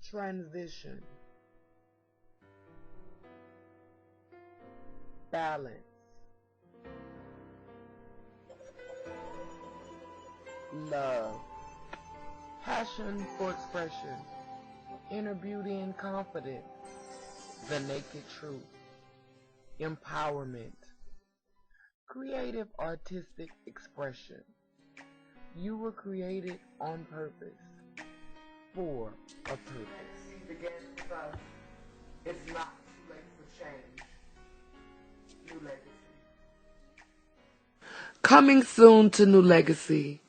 transition, balance, love, passion for expression, inner beauty and confidence, the naked truth, empowerment, creative artistic expression. You were created on purpose, for a purpose. Begins with us. It's not too late for change. New Legacy. Coming soon to New Legacy,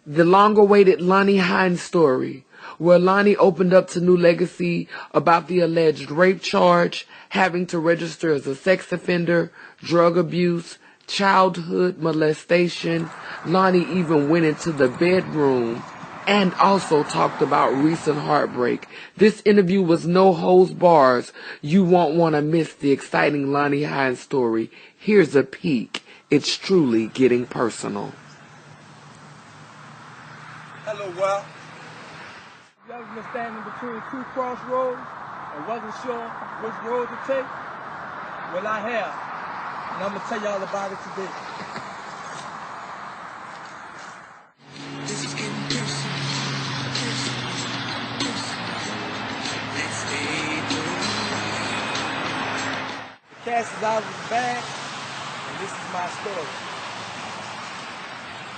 the long-awaited Lonny Hynes Story, where Lonny opened up to New Legacy about the alleged rape charge, having to register as a sex offender, drug abuse, childhood molestation. Lonny even went into the bedroom and also talked about recent heartbreak. This interview was no holds bars. You won't want to miss the exciting Lonny Hynes story. Here's a peek. It's truly getting personal. Hello, world. You ever been standing between two crossroads and wasn't sure which road to take? Well, I have, and I'm gonna tell y'all about it today. This is getting personal. Let's stay moving. The cash is out of the bag, and this is my story.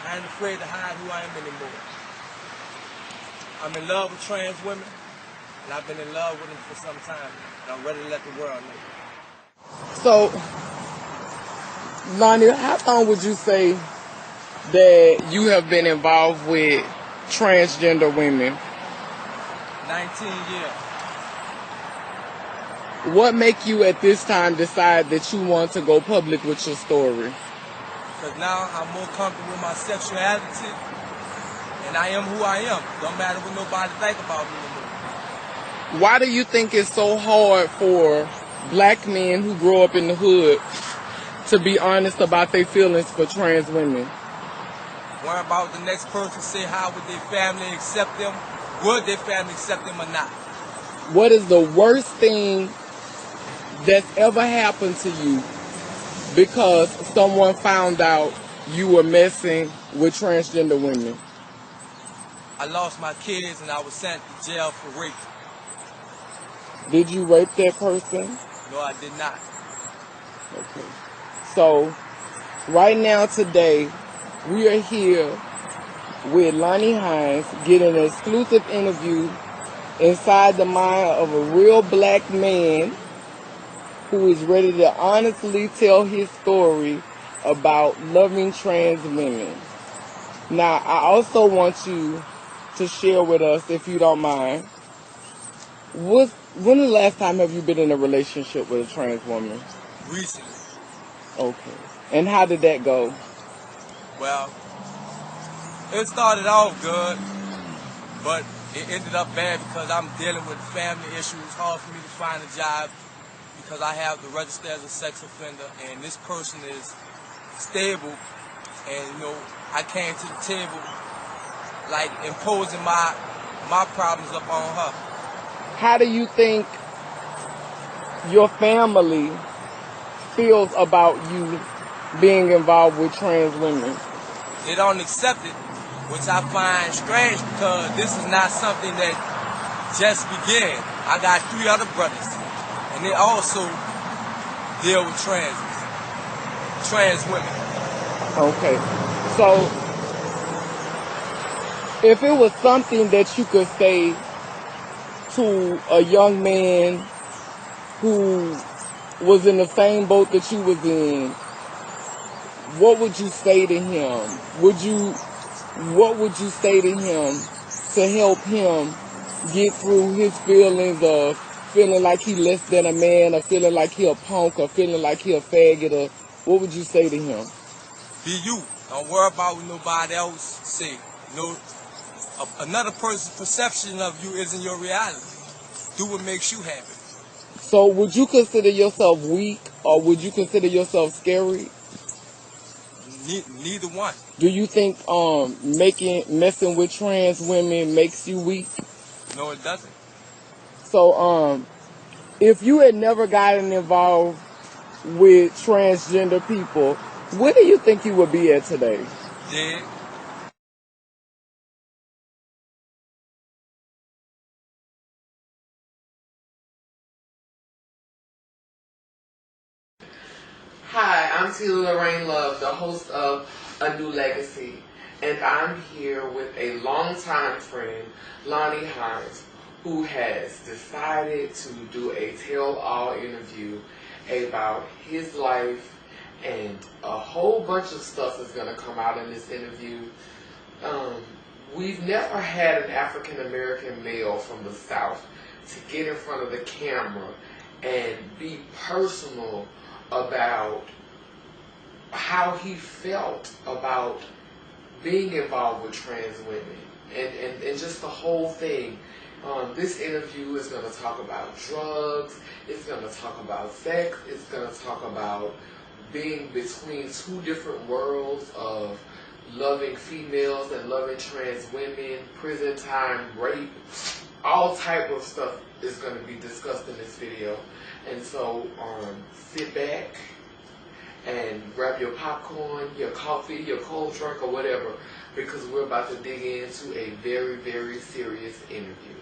I ain't afraid to hide who I am anymore. I'm in love with trans women, and I've been in love with them for some time, and I'm ready to let the world know. So, Lonny, how long would you say that you have been involved with transgender women? 19 years. What make you at this time decide that you want to go public with your story? Because now I'm more comfortable with my sexuality, and I am who I am. Don't matter what nobody think about me anymore. Why do you think it's so hard for black men who grow up in the hood to be honest about their feelings for trans women? Worry about the next person say how would their family accept them, would their family accept them or not. What is the worst thing that's ever happened to you because someone found out you were messing with transgender women? I lost my kids and I was sent to jail for rape. Did you rape that person? No, I did not. Okay. So, right now today, we are here with Lonny Hynes getting an exclusive interview inside the mind of a real black man who is ready to honestly tell his story about loving trans women. Now, I also want you to share with us, if you don't mind, when the last time have you been in a relationship with a trans woman? Recently. Okay. And how did that go? Well, it started off good, but it ended up bad because I'm dealing with family issues. It's hard for me to find a job because I have to register as a sex offender, and this person is stable, and you know, I came to the table like imposing my problems up on her. How do you think your family feels about you being involved with trans women? They don't accept it, which I find strange because this is not something that just began. I got 3 other brothers, and they also deal with trans women. Okay. So, if it was something that you could say to a young man who was in the same boat that you was in, what would you say to him? What would you say to him to help him get through his feelings of feeling like he less than a man, or feeling like he a punk, or feeling like he a faggot, or what would you say to him? Be you. Don't worry about what nobody else say. Another person's perception of you isn't your reality. Do what makes you happy. So would you consider yourself weak, or would you consider yourself scary? Neither one. Do you think messing with trans women makes you weak? No, it doesn't. So, if you had never gotten involved with transgender people, where do you think you would be at today? Dead. Hi, I'm Teela Lorraine Love, the host of A New Legacy, and I'm here with a longtime friend, Lonny Hynes, who has decided to do a tell-all interview about his life, and a whole bunch of stuff is going to come out in this interview. We've never had an African American male from the South to get in front of the camera and be personal about how he felt about being involved with trans women and just the whole thing. This interview is going to talk about drugs, it's going to talk about sex, it's going to talk about being between two different worlds of loving females and loving trans women, prison time, rape, all type of stuff is going to be discussed in this video. And so sit back and grab your popcorn, your coffee, your cold drink, or whatever, because we're about to dig into a very, very serious interview.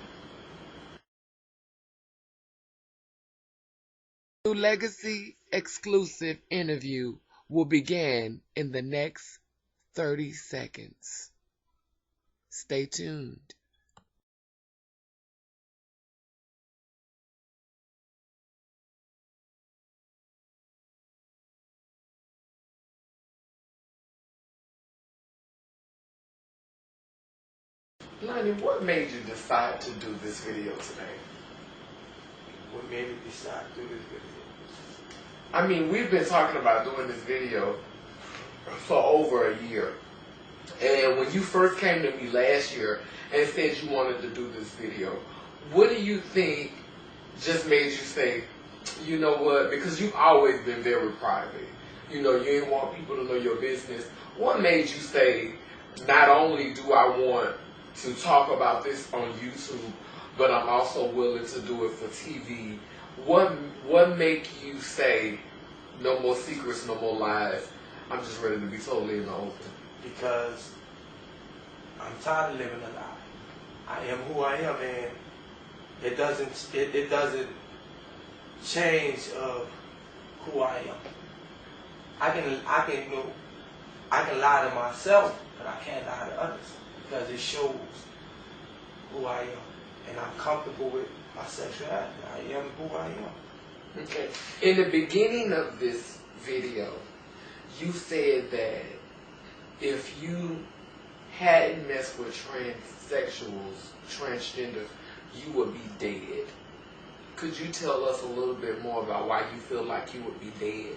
New Legacy exclusive interview will begin in the next 30 seconds. Stay tuned. Lonny, what made you decide to do this video today? What made me decide to do this video? I mean, we've been talking about doing this video for over a year. And when you first came to me last year and said you wanted to do this video, what do you think just made you say, you know what, because you've always been very private. You know, you didn't want people to know your business. What made you say, not only do I want to talk about this on YouTube, but I'm also willing to do it for TV? What make you say, no more secrets, no more lies, I'm just ready to be totally in the open? Because I'm tired of living a lie. I am who I am, and it doesn't change of who I am. I can lie to myself, but I can't lie to others because it shows who I am, and I'm comfortable with my sexuality. I am who I am. Okay. In the beginning of this video, you said that if you hadn't messed with transsexuals, transgenders, you would be dead. Could you tell us a little bit more about why you feel like you would be dead?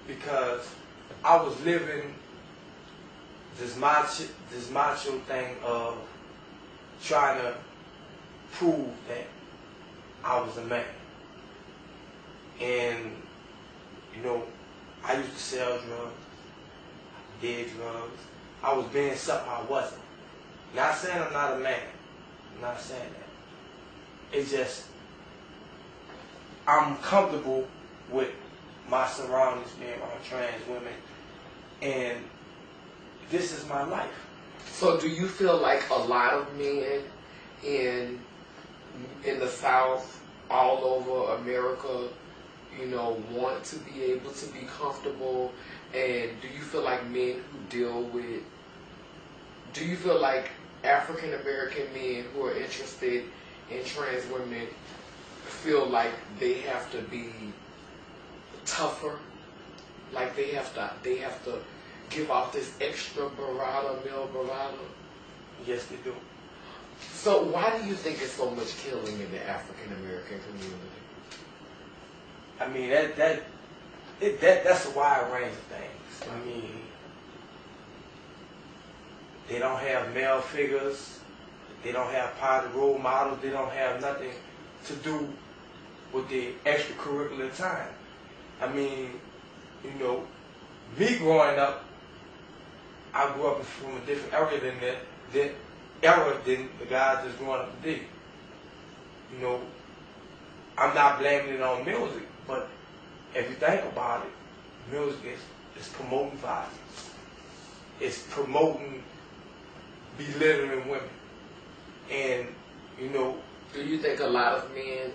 Because I was living this macho thing of trying to prove that I was a man. And, you know, I used to sell drugs, did drugs. I was being something I wasn't. Not saying I'm not a man. I'm not saying that. It's just, I'm comfortable with my surroundings being around trans women, and this is my life. So do you feel like a lot of men in the South, all over America, you know, want to be able to be comfortable? And do you feel like men who deal with, do you feel like African American men who are interested in trans women feel like they have to be tougher? Like they have to give off this extra bravado, male bravado? Yes, they do. So why do you think there's so much killing in the African American community? I mean, that's a wide range of things. I mean, they don't have male figures, they don't have positive role models, they don't have nothing to do with the extracurricular time. I mean, you know, me growing up, I grew up from a different era than the guys that's growing up today. you know, I'm not blaming it on music, but if you think about it, music is promoting violence. It's promoting belittling women. And, you know, do you think a lot of men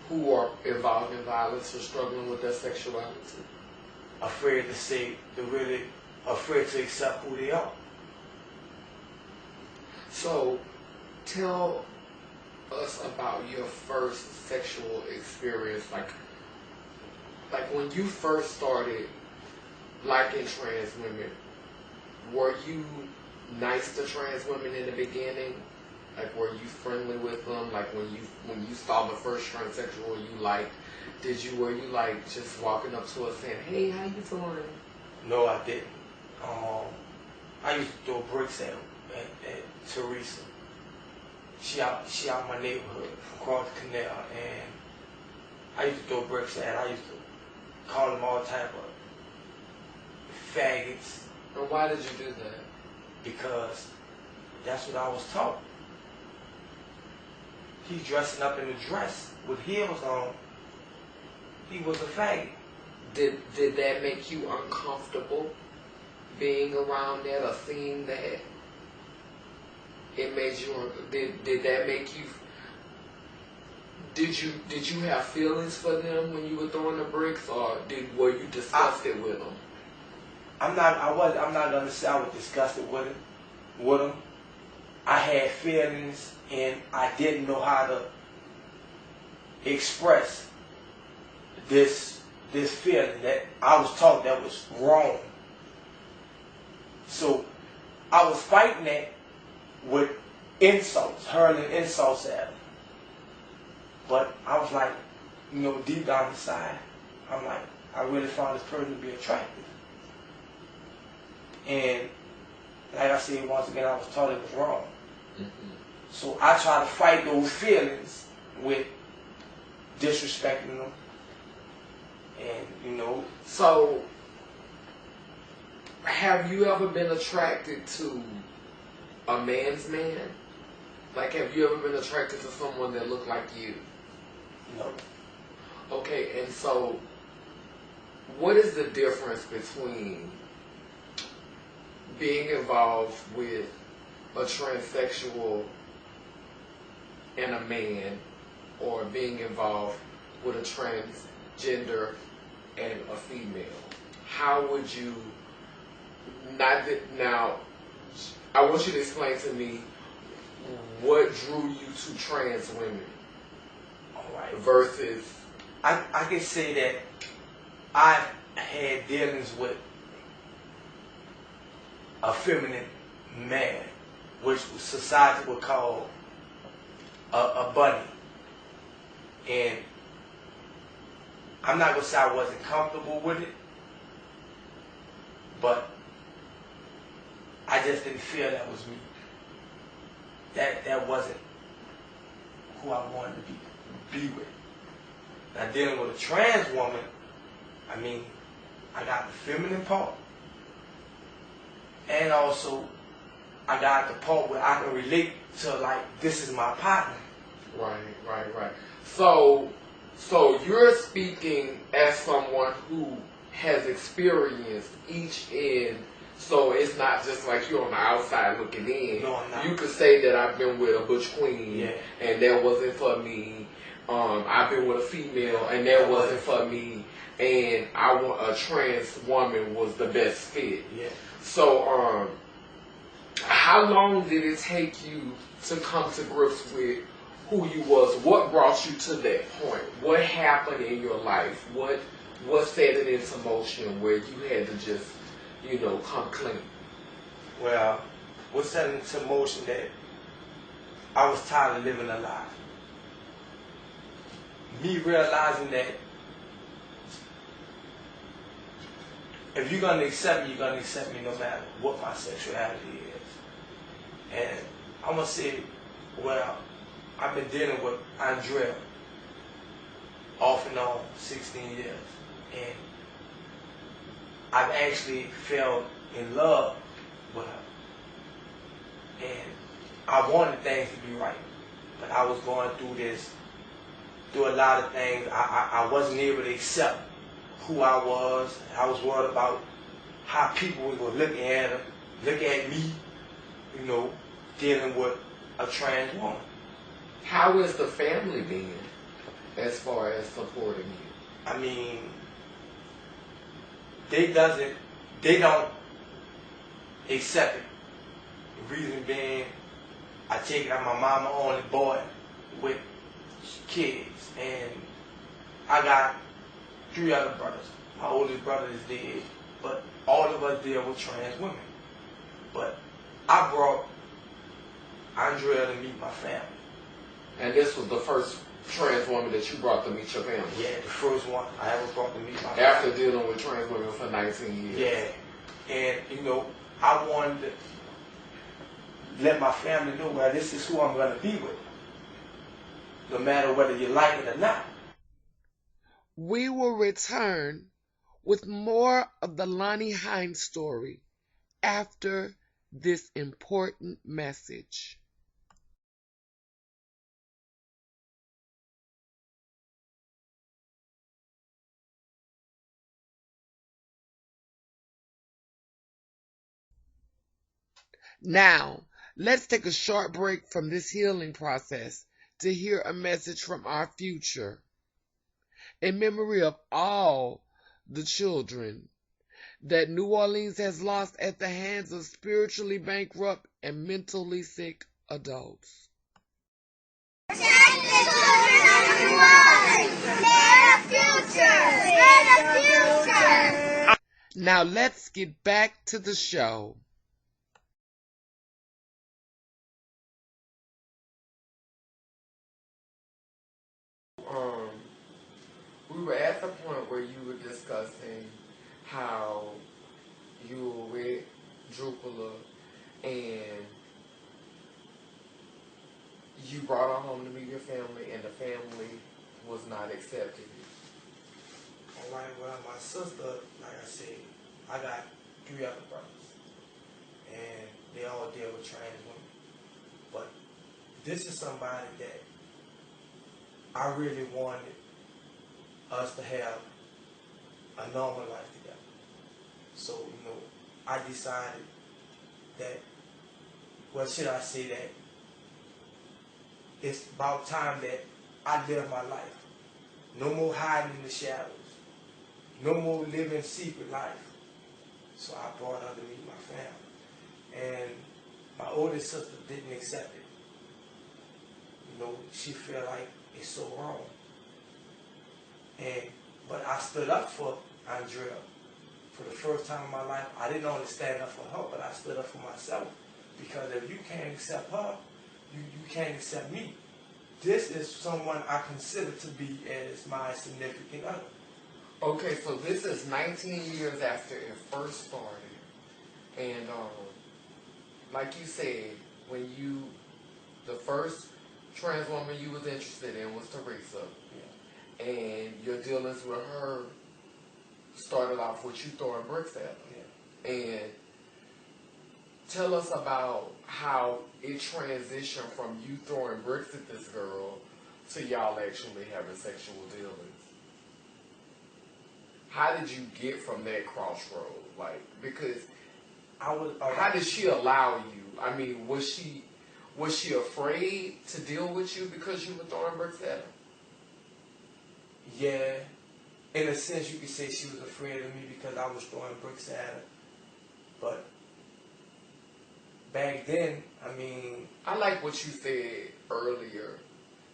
who are involved in violence are struggling with their sexuality? Afraid to say, they're really afraid to accept who they are. So, tell us about your first sexual experience, like when you first started liking trans women. Were you nice to trans women in the beginning? Like, were you friendly with them? Like, when you saw the first transsexual you liked, were you like just walking up to us saying, "Hey, how you doing?" No, I didn't. I used to throw bricks at him, at Teresa. She out my neighborhood, across the canal, and I used to throw bricks at her. I used to call them all type of faggots. And why did you do that? Because that's what I was taught. He's dressing up in a dress with heels on. He was a faggot. Did that make you uncomfortable being around that or seeing that? It made you. Did that make you? Did you have feelings for them when you were throwing the bricks, or were you disgusted with them? I'm not gonna say I was disgusted with him. I had feelings and I didn't know how to express this feeling that I was taught that was wrong. So I was fighting that with insults, hurling insults at him. But I was like, you know, deep down inside, I'm like, I really found this person to be attractive. And like I said, once again, I was taught it was wrong. Mm-hmm. So I try to fight those feelings with disrespecting them. And, you know. So, have you ever been attracted to a man's man? Like, have you ever been attracted to someone that looked like you? No. Okay, and so, what is the difference between being involved with a transsexual and a man, or being involved with a transgender and a female? How would you, now, I want you to explain to me what drew you to trans women. All right. Versus, I can say that I had dealings with a feminine man, which society would call a bunny. And I'm not going to say I wasn't comfortable with it, but I just didn't feel that was me. That wasn't who I wanted to be with. Now, dealing with a trans woman, I mean, I got the feminine part, and also I got the part where I can relate to, like, this is my partner. Right. So you're speaking as someone who has experienced each end. So it's not just like you're on the outside looking in. No, I'm not. You could say that I've been with a butch queen, yeah, and that wasn't for me. I've been with a female, and that wasn't for me. And I want a trans woman was the best fit. Yeah. So how long did it take you to come to grips with who you was? What brought you to that point? What happened in your life? What set it into motion where you had to just, come clean? Well, what set it into motion that I was tired of living a lie. Me realizing that if you're going to accept me, you're going to accept me no matter what my sexuality is. And I'm going to say, well, I've been dealing with Andrea off and on 16 years. And I've actually fell in love with her. And I wanted things to be right. But I was going through this through a lot of things. I wasn't able to accept who I was. I was worried about how people were going to look at me, you know, dealing with a trans woman. How is the family being as far as supporting you? I mean, they don't accept it. The reason being, I take it I'm my mama only boy with kids, and I got 3 other brothers. My oldest brother is dead, but all of us deal with trans women. But I brought Andrea to meet my family. And this was the first trans woman that you brought to meet your family? Yeah, the first one I ever brought to meet my family. After dealing with trans women for 19 years? Yeah. And, you know, I wanted to let my family know, well, this is who I'm going to be with. No matter whether you like it or not. We will return with more of the Lonny Hynes story after this important message. Now, let's take a short break from this healing process to hear a message from our future in memory of all the children that New Orleans has lost at the hands of spiritually bankrupt and mentally sick adults. Protect the children of New Orleans. They're the future. They're the future. Now let's get back to the show. We were at the point where you were discussing how you were with Drupala and you brought her home to meet your family and the family was not accepting you. All right, well, my sister, like I said, I got 3 other brothers, and they all deal with trans women. But this is somebody that I really wanted us to have a normal life together. So, you know, I decided that, well, should I say that it's about time that I live my life. No more hiding in the shadows. No more living secret life. So I brought her to meet my family. And my oldest sister didn't accept it. You know, she felt like it's so wrong. But I stood up for Andrea. For the first time in my life, I didn't only stand up for her, but I stood up for myself. Because if you can't accept her, you can't accept me. This is someone I consider to be as my significant other. Okay, so this is 19 years after it first started. And like you said, the first trans woman you was interested in was Teresa. Yeah. And your dealings with her started off with you throwing bricks at her. Yeah. And tell us about how it transitioned from you throwing bricks at this girl to y'all actually having sexual dealings. How did you get from that crossroad? Like, because how did she allow you? I mean, was she afraid to deal with you because you were throwing bricks at her? Yeah. In a sense, you could say she was afraid of me because I was throwing bricks at her. But back then, I mean... I like what you said earlier,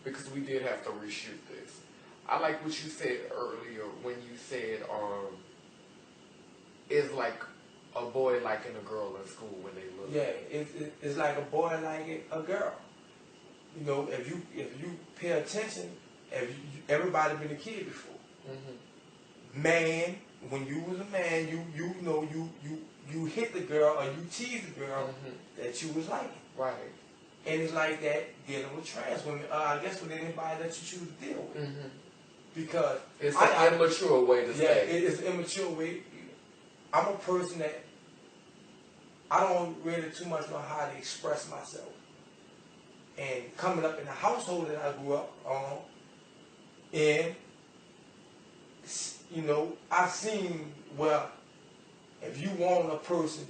because we did have to reshoot this. I like what you said earlier when you said, it's like a boy liking a girl in school when they look. Yeah, it's like a boy liking a girl. You know, if you pay attention, everybody been a kid before. Mm-hmm. Man, when you was a man, you hit the girl or you teased the girl that you was liking. Right. And it's like that dealing with trans women. I guess with anybody that you choose to deal with. Mm-hmm. Because it's an immature way to say. Yeah, it is an immature way. I'm a person that I don't really too much know how to express myself. And coming up in the household that I grew up on, And, you know, I've seen where if you want a person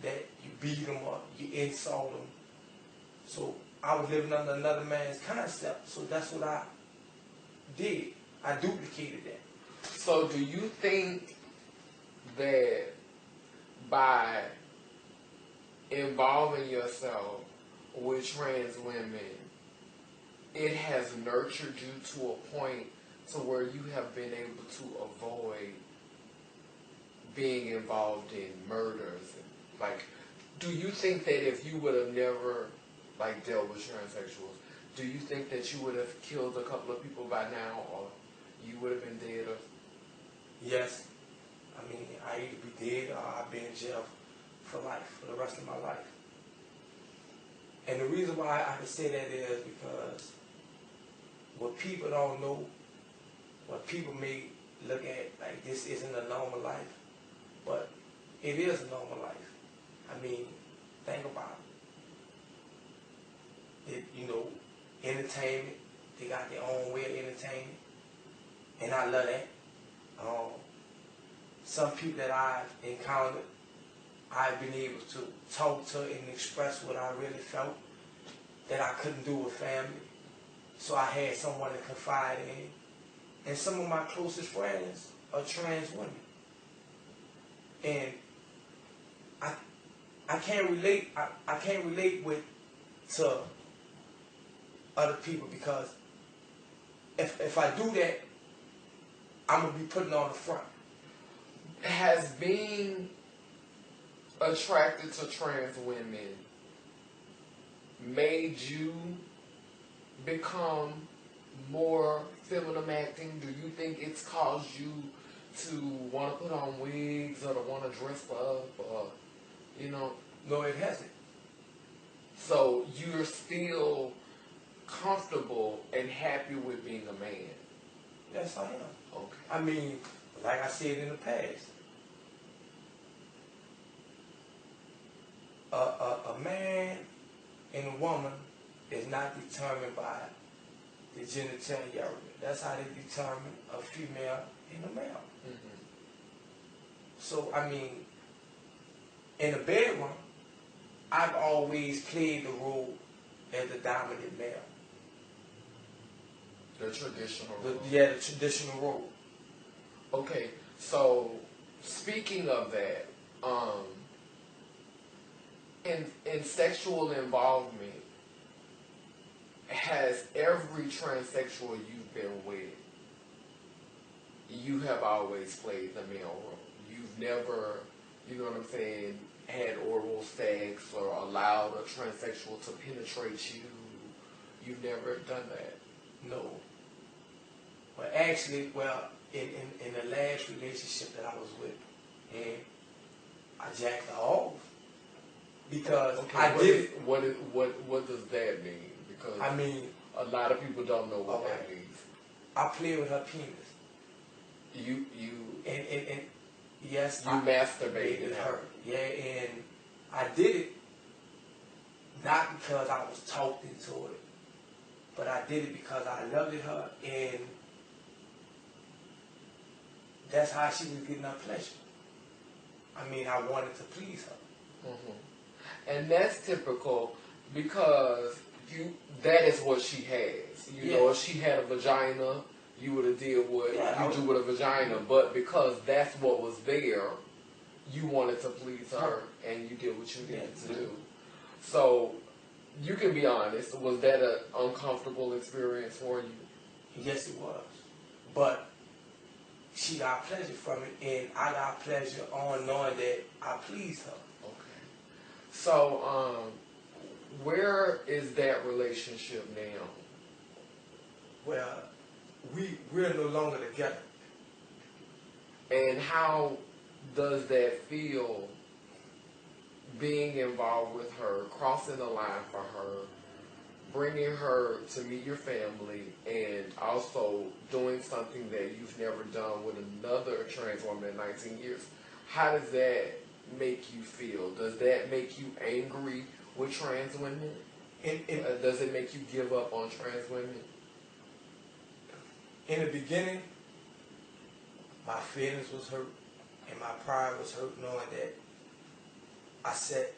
that you beat them or you insult them. So I was living under another man's concept. So that's what I did. I duplicated that. So do you think that by involving yourself with trans women, it has nurtured you to a point to where you have been able to avoid being involved in murders? Like, do you think that if you would have never, like, dealt with transsexuals, do you think that you would have killed a couple of people by now, or you would have been dead? Or Yes. I mean, I either be dead or I'd be in jail for life, for the rest of my life. And the reason why I can say that is because what people don't know, what people may look at like this isn't a normal life, but it is a normal life. I mean, think about it. You know, entertainment, they got their own way of entertainment, and I love that. Some people that I've encountered, I've been able to talk to and express what I really felt that I couldn't do with family. So I had someone to confide in. And some of my closest friends are trans women. And I can't relate to other people because if I do that, I'm gonna be putting on the front. has being attracted to trans women made you become more feminine acting? Do you think it's caused you to want to put on wigs or to want to dress up, or, you know? No, it hasn't. So you're still comfortable and happy with being a man? Yes, I am. Okay. I mean, like I said in the past, a man and a woman is not determined by the genitalia. That's how they determine a female and a male. Mm-hmm. So, I mean, in the bedroom, I've always played the role as the dominant male. The traditional role. The traditional role. Okay, so speaking of that, in sexual involvement, has every transsexual you've been with, you have always played the male role? You've never, you know what I'm saying, had oral sex or allowed a transsexual to penetrate you? You've never done that? No. But actually, in the last relationship that I was with, and I jacked her off because okay, what does that mean? Because I mean, a lot of people don't know what that means. I played with her penis. You and yes, you I masturbated her. Yeah, and I did it not because I was talked into it, but I did it because I loved her, and that's how she was getting her pleasure. I mean, I wanted to please her. Mm-hmm. And that's typical because that is what she has. You know, if she had a vagina, you would have did what you do with a vagina. But because that's what was there, you wanted to please her, and you did what you needed to do. So, you can be honest. Was that an uncomfortable experience for you? Yes, it was. But she got pleasure from it, and I got pleasure on knowing that I pleased her. Okay. So, where is that relationship now? Well, we're no longer together. And how does that feel, being involved with her, crossing the line for her, bringing her to meet your family, and also doing something that you've never done with another trans woman in 19 years? How does that make you feel? Does that make you angry with trans women? Does it make you give up on trans women? in the beginning, my feelings was hurt and my pride was hurt knowing that I set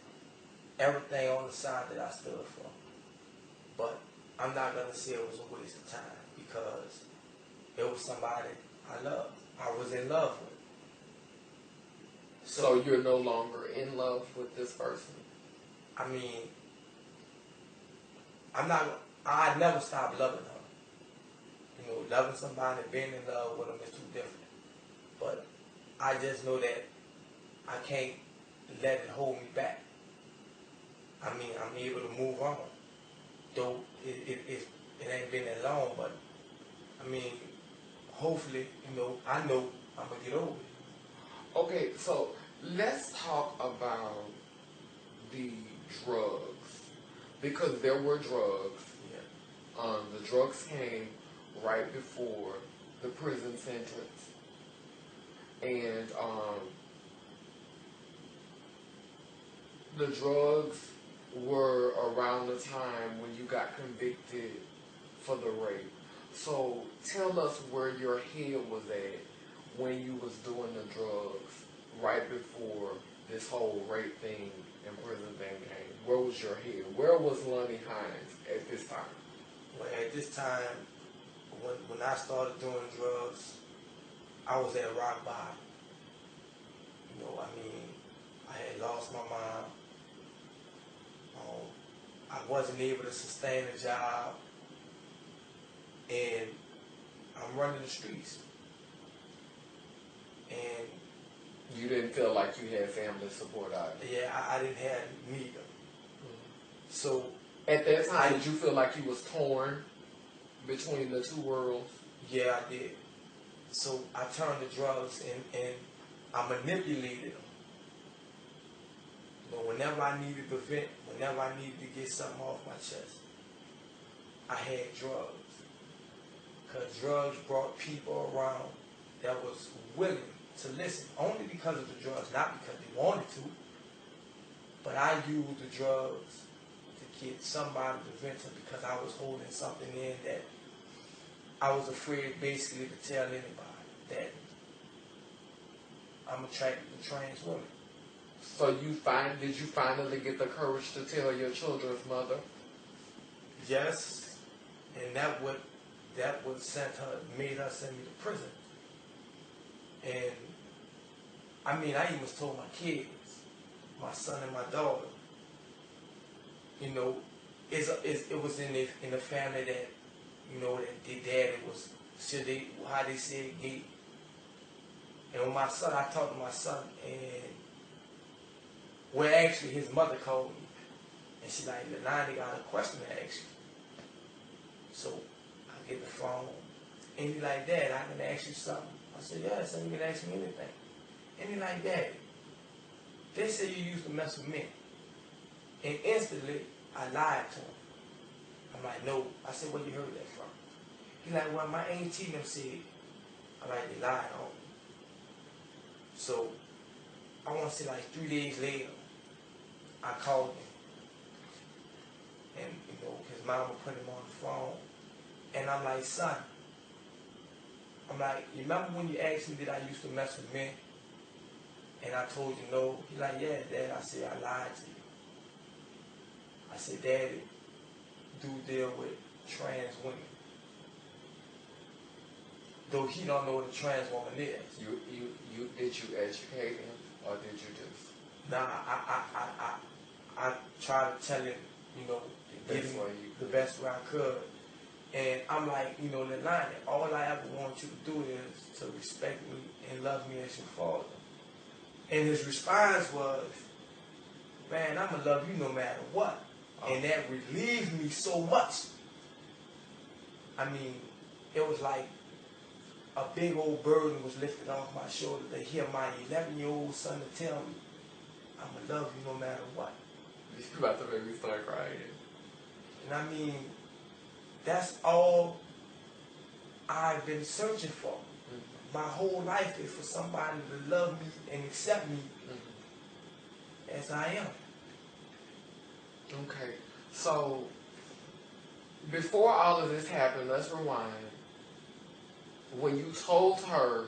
everything on the side that I stood for. But I'm not going to say it was a waste of time because it was somebody I loved. I was in love with. So you're no longer in love with this person? I mean, I never stopped loving her. You know, loving somebody, being in love with them is too different. But I just know that I can't let it hold me back. I mean, I'm able to move on. Though it ain't been that long, but I mean, hopefully, you know, I know I'm going to get over it. Okay, so let's talk about the drugs. Because there were drugs. Yeah. The drugs came right before the prison sentence. And the drugs were around the time when you got convicted for the rape. So tell us where your head was at when you was doing the drugs right before this whole rape thing and prison thing came. Where was your head? Where was Lonny Hynes at this time? Well, at this time, when I started doing drugs, I was at rock bottom. You know, I mean, I had lost my mom. I wasn't able to sustain a job, and I'm running the streets. And you didn't feel like you had family support either? Yeah, I didn't have neither. So at that time, did you feel like you was torn between the two worlds? Yeah, I did. So I turned to drugs and I manipulated them. But whenever I needed to vent, whenever I needed to get something off my chest, I had drugs. Because drugs brought people around that was willing to listen, only because of the drugs, not because they wanted to. But I used the drugs to get somebody to vent to because I was holding something in that I was afraid basically to tell anybody that I'm attracted to trans women. So did you finally get the courage to tell your children's mother? Yes, and that would made her send me to prison. And I mean, I even told my kids, my son and my daughter, you know, it was in the family that, you know, that their daddy was, how they say it, gay. And when my son, I talked to my son, and well, actually, his mother called me, and she's like, Lionne, they got a question to ask you. So I get the phone, and he like, Dad, I can ask you something. I said, yeah, son, you can ask me anything. And he like, Dad, they say you used to mess with men. And instantly, I lied to him. I'm like, no. I said, where you heard that from? He like, well, my auntie them said. I'm like, they lied on me. So, I want to say like 3 days later, I called him. And, you know, his mama put him on the phone. And I'm like, son, I'm like, you remember when you asked me did I used to mess with men? And I told you no. He like, yeah, Dad. I said, I lied to you. I said, Daddy, do deal with trans women. Though he don't know what a trans woman is. Did you educate him or did you just? Nah, I tried to tell him, you know, the best way I could. And I'm like, you know, Lionne, all I ever want you to do is to respect me and love me as your father. And his response was, man, I'm going to love you no matter what. And that relieved me so much. I mean, it was like a big old burden was lifted off my shoulder to hear my 11-year-old son to tell me, I'm going to love you no matter what. You're about to make me start crying. And I mean, that's all I've been searching for. Mm-hmm. My whole life is for somebody to love me and accept me as I am. Okay, so before all of this happened, let's rewind. when you told her,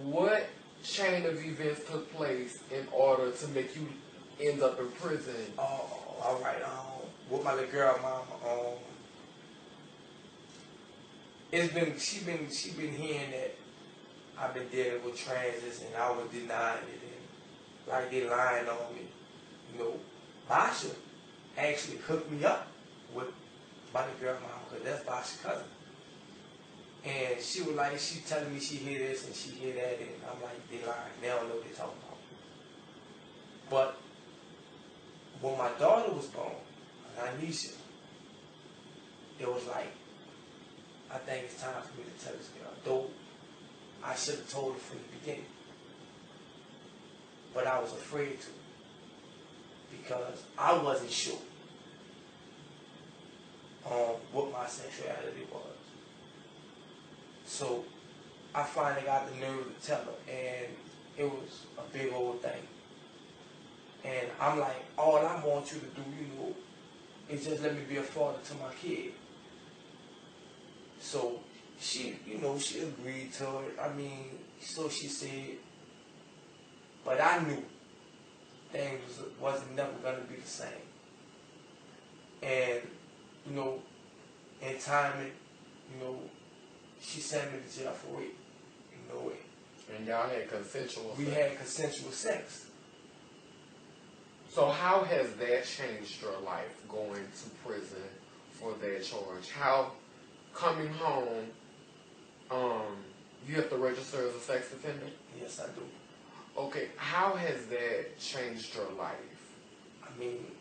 what chain of events took place in order to make you end up in prison? All right. With my little girl, mom. She been hearing that I've been dealing with transits and I was denying it and like they lying on me. You know, Basha actually hooked me up with my little girl, mom, because that's Basha's cousin. And she was like, she telling me she hear this and she hear that, and I'm like, they lying. They don't know what they're talking about. But when my daughter was born, Anisha, it was like, I think it's time for me to tell this girl. Though I should have told her from the beginning. But I was afraid to. Because I wasn't sure what my sexuality was. So I finally got the nerve to tell her, and it was a big old thing. And I'm like, all I want you to do, is just let me be a father to my kid. So she agreed to it. I mean, so she said, but I knew things wasn't never gonna be the same. And, in time, she sent me to jail for rape. And y'all had consensual sex? We had consensual sex. So how has that changed your life, going to prison for that charge? How, coming home, you have to register as a sex offender? Yes, I do. Okay, how has that changed your life? I mean,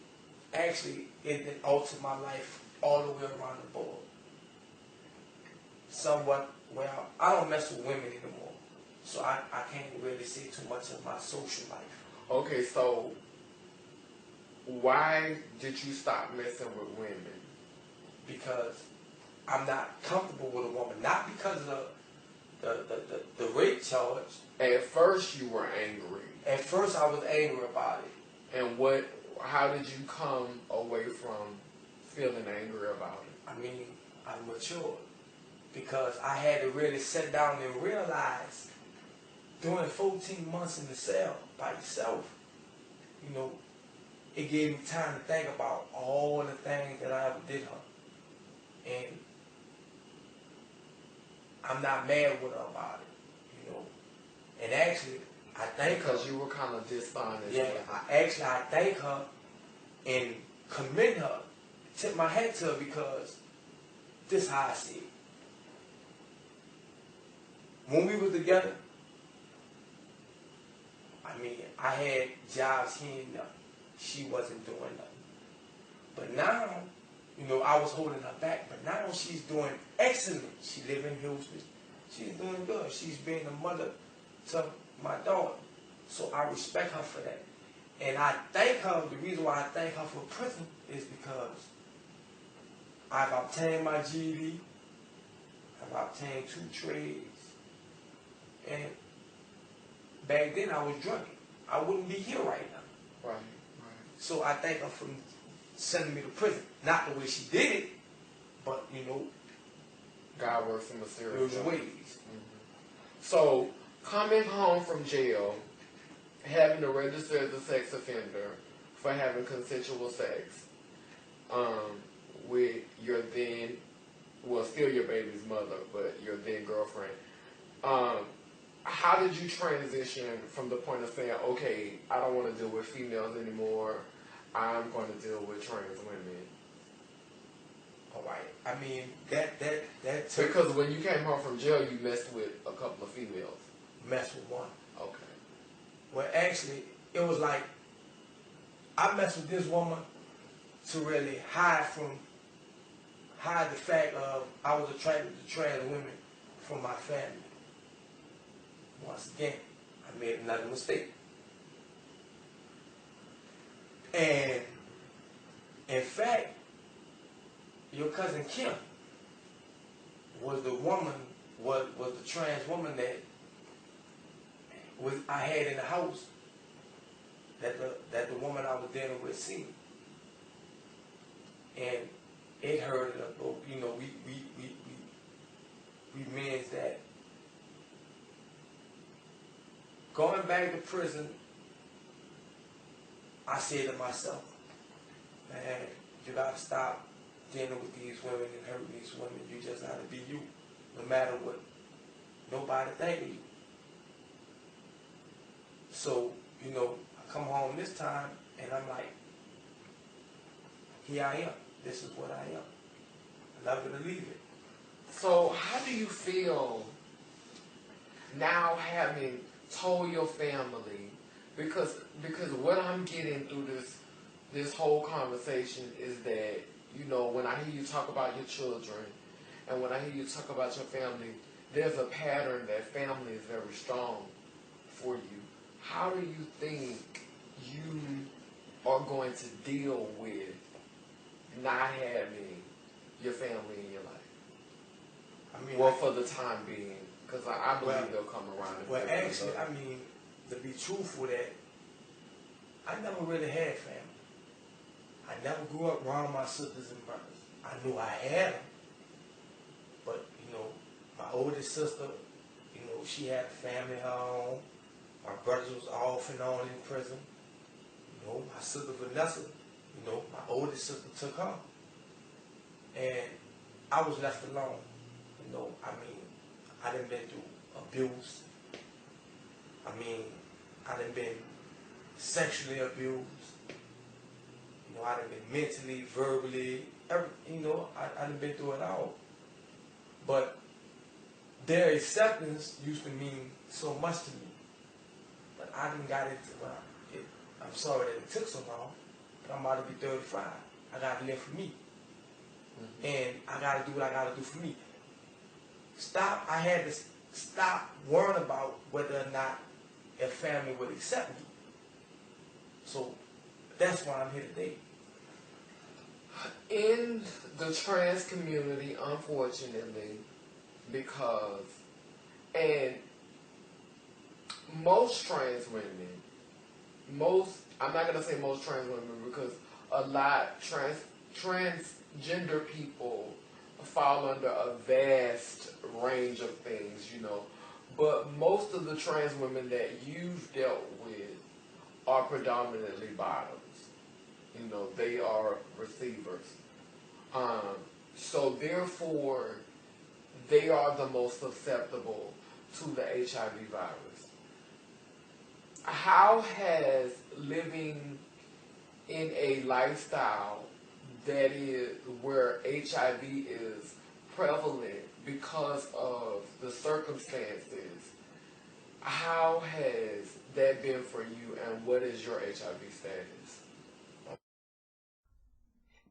actually, it did alter my life all the way around the board. Somewhat, well, I don't mess with women anymore, so I can't really say too much of my social life. Okay, so why did you stop messing with women? Because I'm not comfortable with a woman, not because of the rape charge. At first you were angry. At first I was angry about it. And how did you come away from feeling angry about it? I mean, I matured. Because I had to really sit down and realize, doing 14 months in the cell by yourself, it gave me time to think about all the things that I ever did her. And I'm not mad with her about it, And actually, I thank her. Because you were kind of dishonest. Yeah, I thank her and commend her, tip my hat to her, because this is how I see it. When we were together, I mean, I had jobs here and there. She wasn't doing nothing. But now, I was holding her back. But now she's doing excellent. She lives in Houston. She's doing good. She's being a mother to my daughter. So I respect her for that. And I thank her. The reason why I thank her for prison is because I've obtained my GED. I've obtained 2 trades. And back then I was drunk. I wouldn't be here right now. Right. So I thank her for sending me to prison. Not the way she did it, but God works in mysterious ways. Mm-hmm. So coming home from jail, having to register as a sex offender for having consensual sex with your then, still your baby's mother, but your then girlfriend. How did you transition from the point of saying, okay, I don't want to deal with females anymore, I'm going to deal with trans women? All right. I mean, that took... Because when you came home from jail, you messed with a couple of females. Messed with one. Okay. Well, actually, it was like, I messed with this woman to really hide the fact of I was attracted to trans women from my family. Once again, I made another mistake. And in fact, your cousin Kim was the woman, was the trans woman that I had in the house that the woman I was dealing with seen. And it hurt her, we means that going back to prison, I said to myself, man, you gotta stop dealing with these women and hurting these women. You just gotta be you, no matter what nobody think of you. So, you know, I come home this time and I'm like, here I am. This is what I am. I love it or leave it. So how do you feel now having told your family? Because what I'm getting through this whole conversation is that, you know, when I hear you talk about your children and when I hear you talk about your family, there's a pattern that family is very strong for you. How do you think you are going to deal with not having your family in your life? I mean, well, for the time being, because I believe they'll come around. Well, actually, I mean, to be truthful, that I never really had family. I never grew up around my sisters and brothers. I knew I had them, but you know, my oldest sister, you know, she had a family of her own. My brothers was off and on in prison. You know, my sister Vanessa, you know, my oldest sister took her, and I was left alone. You know, I mean, I done been through abuse. I mean, I done been sexually abused. You know, I done been mentally, verbally, you know, I done been through it all. But their acceptance used to mean so much to me. But I done got it, I'm sorry that it took so long, but I'm about to be 35. I got to live for me. And I got to do what I got to do for me. I had to stop worrying about whether or not a family would accept me. So that's why I'm here today. In the trans community, unfortunately, because, and most trans women, I'm not going to say most trans women because a lot transgender people fall under a vast range of things, you know. But most of the trans women that you've dealt with are predominantly bottoms. You know, they are receivers. So therefore, they are the most susceptible to the HIV virus. How has living in a lifestyle that is where HIV is prevalent because of the circumstances, how has that been for you, and what is your HIV status?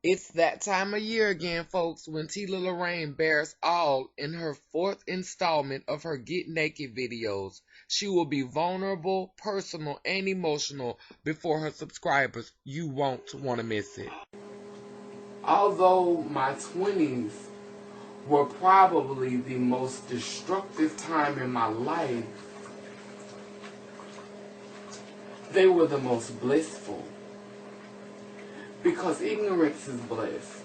It's that time of year again, folks, when Tila Lorraine bears all in her 4th installment of her Get Naked videos. She will be vulnerable, personal, and emotional before her subscribers. You won't want to miss it. Although my 20s were probably the most destructive time in my life, they were the most blissful. Because ignorance is bliss.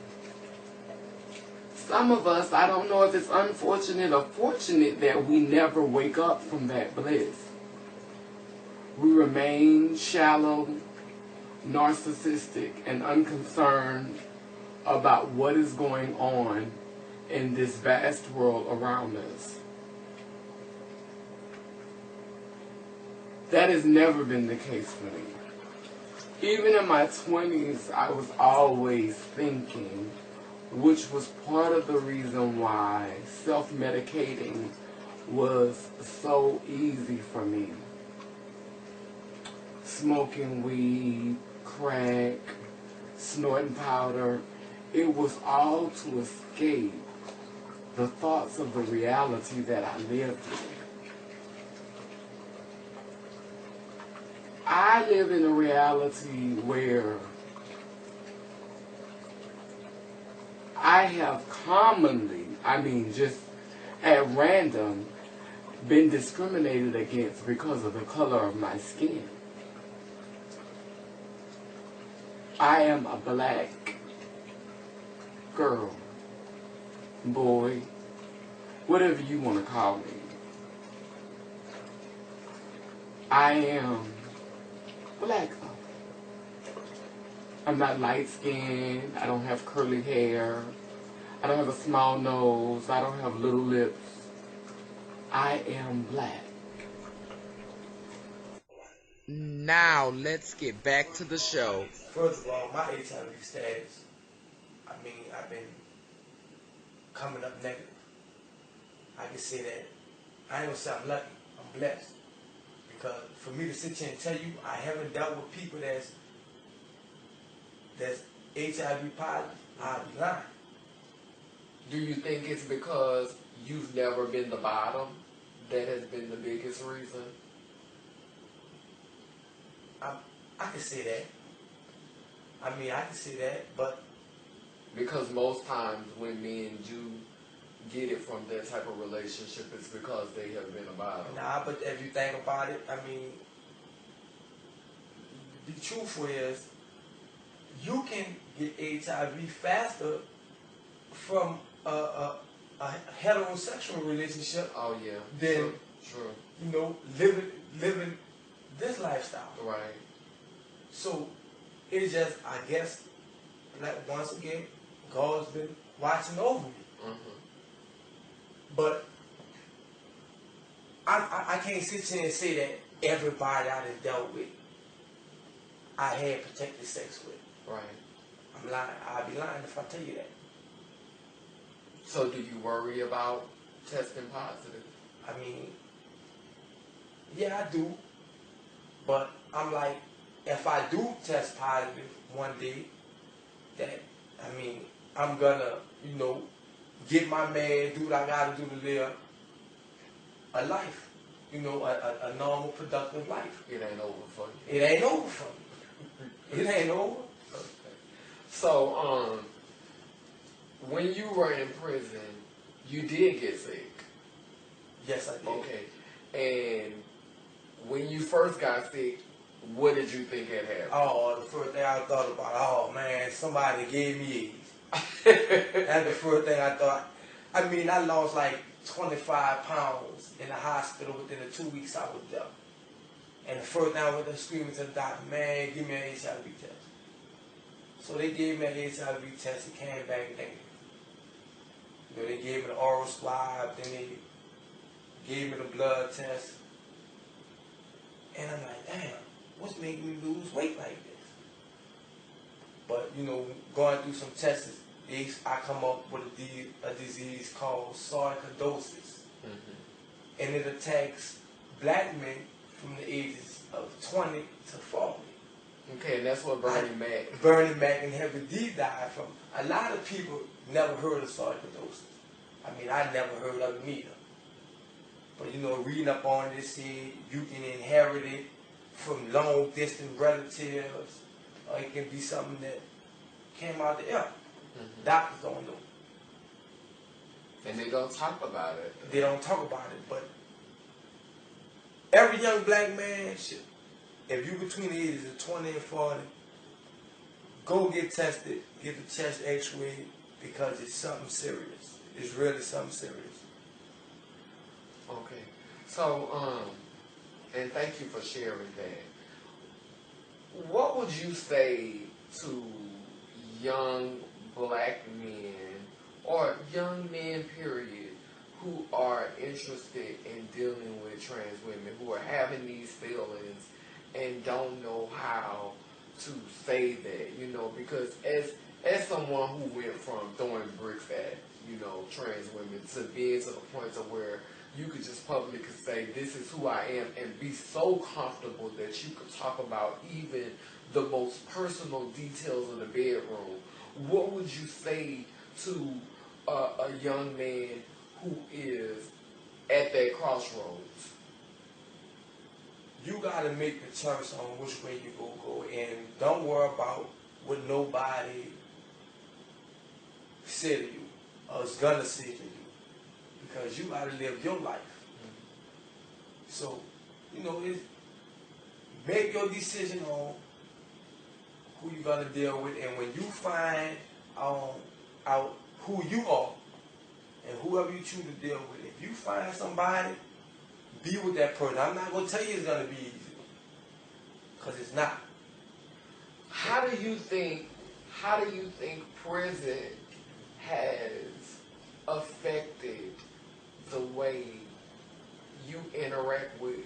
Some of us, I don't know if it's unfortunate or fortunate that we never wake up from that bliss. We remain shallow, narcissistic, and unconcerned about what is going on in this vast world around us. That has never been the case for me. Even in my 20s, I was always thinking, which was part of the reason why self-medicating was so easy for me. Smoking weed, crack, snorting powder, it was all to escape the thoughts of the reality that I lived in. I live in a reality where I have commonly, just at random, been discriminated against because of the color of my skin. I am a black girl, boy, whatever you want to call me. I am black. I'm not light skinned. I don't have curly hair. I don't have a small nose. I don't have little lips. I am black. Now let's get back to the show. First of all, my HIV status, I mean, I've been coming up negative. I can say that. I ain't gonna say I'm lucky. I'm blessed. Because for me to sit here and tell you I haven't dealt with people that's HIV positive, I'd be lying. Do you think it's because you've never been the bottom that has been the biggest reason? I can say that. I mean, I can say that, but... Because most times when men do get it from that type of relationship, it's because they have been a bottom. Nah, but if you think about it, I mean, the truth is, you can get HIV faster from a heterosexual relationship. Oh yeah, than sure. You know, living this lifestyle. Right. So it's just, I guess, like once again, God's been watching over me. Mm-hmm. But I can't sit here and say that everybody I done dealt with, I had protected sex with. Right. I'm lying. I'd be lying if I tell you that. So do you worry about testing positive? I mean, yeah, I do. But I'm like, if I do test positive one day, that, I mean, I'm gonna, you know, get my man, do what I gotta do to live a life. You know, a normal, productive life. It ain't over for you. It ain't over for me. It ain't over. Okay. So, when you were in prison, you did get sick. Yes, I did. Okay. And when you first got sick, what did you think had happened? Oh, the first thing I thought about, oh man, somebody gave me AIDS. That's the first thing I thought. I mean, I lost like 25 pounds in the hospital within the 2 weeks I was there. And the first thing I went to screaming to the doctor, man, give me an HIV test. So they gave me an HIV test. It came back negative. You know, they gave me the oral swab, then they gave me the blood test. And I'm like, damn, what's making me lose weight like this? But, you know, going through some tests, I come up with a disease called sarcoidosis. Mm-hmm. And it attacks black men from the ages of 20 to 40. Okay, and that's what Bernie Mac and Heavy D died from. A lot of people never heard of sarcoidosis. I mean, I never heard of it either. But, you know, reading up on this, see, you can inherit it from long distance relatives, or it can be something that came out the air. Mm-hmm. Doctors don't know. And they don't talk about it. They don't talk about it, but every young black man should, if you're between the ages of 20 and 40, go get tested, get the chest x-ray, because it's something serious. It's really something serious. Okay. So, and thank you for sharing that. What would you say to young black men, or young men, period, who are interested in dealing with trans women, who are having these feelings and don't know how to say that, you know, because as someone who went from throwing bricks at, you know, trans women to being to the point of where you could just publicly say, this is who I am, and be so comfortable that you could talk about even the most personal details of the bedroom, what would you say to a young man who is at that crossroads? You got to make the choice on which way you go, and don't worry about what nobody said to you or is gonna say to you, because you got to live your life. Mm-hmm. So, you know, make your decision on who you're gonna deal with, and when you find out who you are and whoever you choose to deal with, if you find somebody, be with that person. I'm not going to tell you it's going to be easy, because it's not. How do you think prison has affected the way you interact with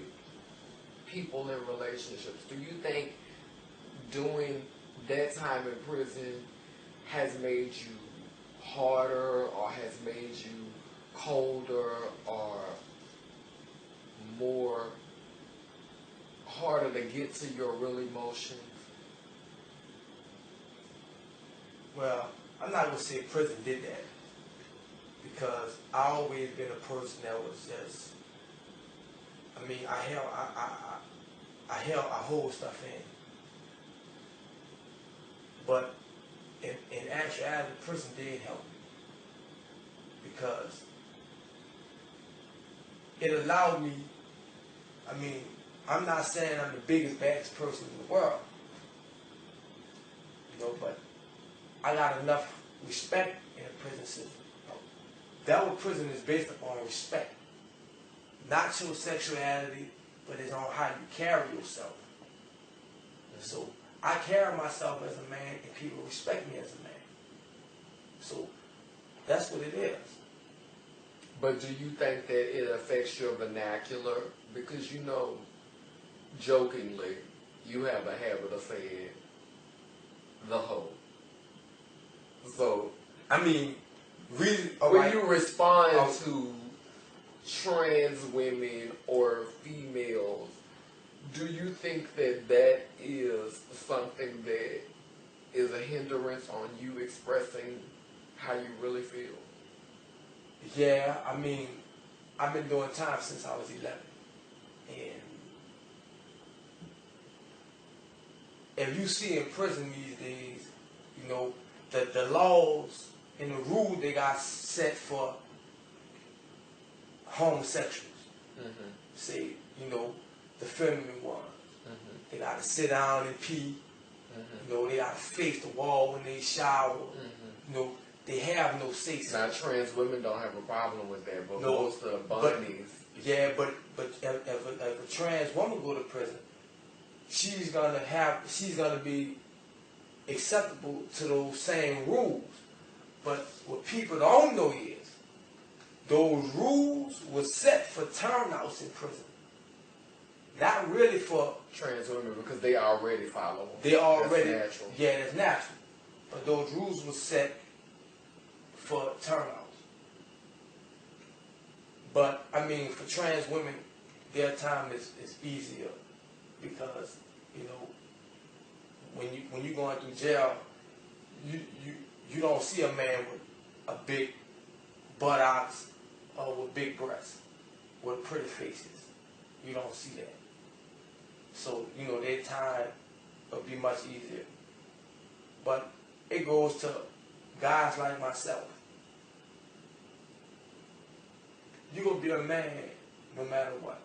people in relationships? Do you think doing that time in prison has made you harder, or has made you colder, or more harder to get to your real emotions? Well, I'm not going to say prison did that, because I always been a person that was just, I mean, I hold stuff in. But in actuality, prison did help me, because it allowed me, I mean, I'm not saying I'm the biggest, baddest person in the world, you know, but I got enough respect in the prison system. That what prison is based upon, respect. Not your sexuality, but it's on how you carry yourself. So I carry myself as a man, and people respect me as a man. So that's what it is. But do you think that it affects your vernacular? Because you know, jokingly, you have a habit of saying the hoe. So, I mean, really, when you respond to trans women or females, do you think that that is something that is a hindrance on you expressing how you really feel? Yeah, I mean, I've been doing time since I was 11. And if you see in prison these days, you know, the laws and the rules they got set for homosexuals. Mm-hmm. Say, you know, the feminine ones. Mm-hmm. They got to sit down and pee. Mm-hmm. You know, they got to face the wall when they shower. Mm-hmm. You know, they have no say. Now, trans women don't have a problem with that, but No, most of the bunnies. Yeah, but if a trans woman go to prison, she's gonna be acceptable to those same rules. But what people don't know is those rules were set for turnouts in prison, not really for Trans women, because they already follow them. they already That's natural. Yeah, that's natural. But those rules were set for turnouts. But I mean, for trans women, their time is easier, because you know, when you going through jail, you don't see a man with a big buttocks or with big breasts, with pretty faces. You don't see that. So you know, their time will be much easier. But it goes to guys like myself. You're going to be a man no matter what.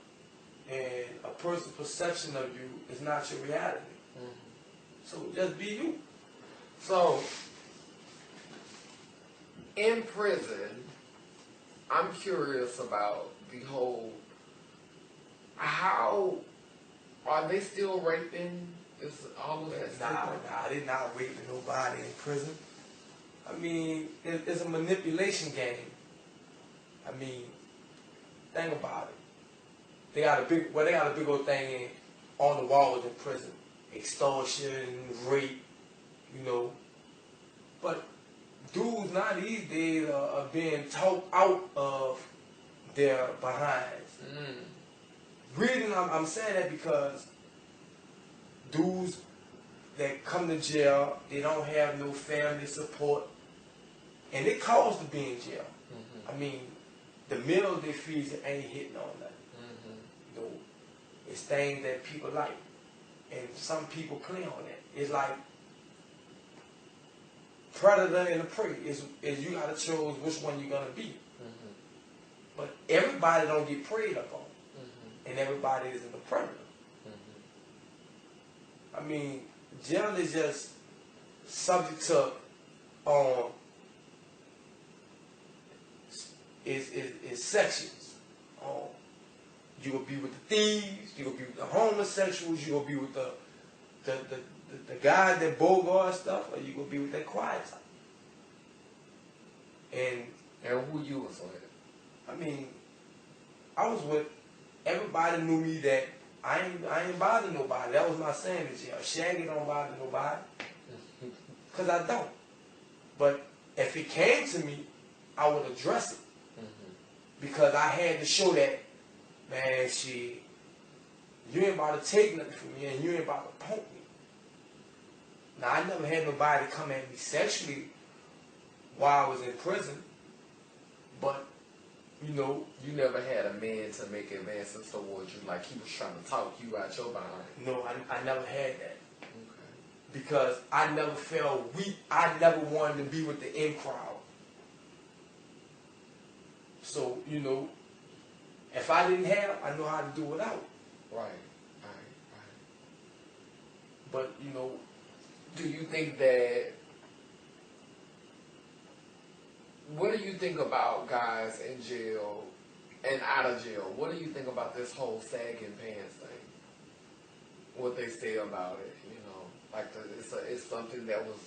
And a person's perception of you is not your reality. Mm-hmm. So just be you. So, in prison, I'm curious about the whole, how, are they still raping? Is all of that Nah, they're not raping nobody in prison. I mean, it's a manipulation game. I mean, think about it. They got a big old thing on the walls in prison. Extortion, rape, you know. But dudes now these days are being talked out of their behinds. Reason I'm saying that because dudes that come to jail, they don't have no family support, and it costs to be in jail. Mm-hmm. I mean, the meals they feed you ain't hitting on nothing. Mm-hmm. You know, it's things that people like, and some people play on that. It's like predator and the prey. Is you gotta choose which one you're gonna be. Mm-hmm. But everybody don't get preyed upon, mm-hmm. and everybody isn't a predator. Mm-hmm. I mean, jail is just subject to is sections. You gonna be with the thieves, you gonna be with the homosexuals, you gonna be with the guys that bogart stuff, or you gonna be with that quiet type. And who you was with? I mean, I was with everybody knew me that I ain't bother nobody. That was my saying this year. Shaggy don't bother nobody. Cause I don't. But if it came to me, I would address it. Because I had to show that, man, shit, you ain't about to take nothing from me and you ain't about to punk me. Now, I never had nobody come at me sexually while I was in prison, but, you know. You never had a man to make advances towards you, like he was trying to talk you out your behind. No, I never had that. Okay. Because I never felt weak. I never wanted to be with the in crowd. So, you know, if I didn't have, I know how to do without. Right. But, you know, do you think that, what do you think about guys in jail and out of jail? What do you think about this whole sagging pants thing? What they say about it, you know, like it's something that was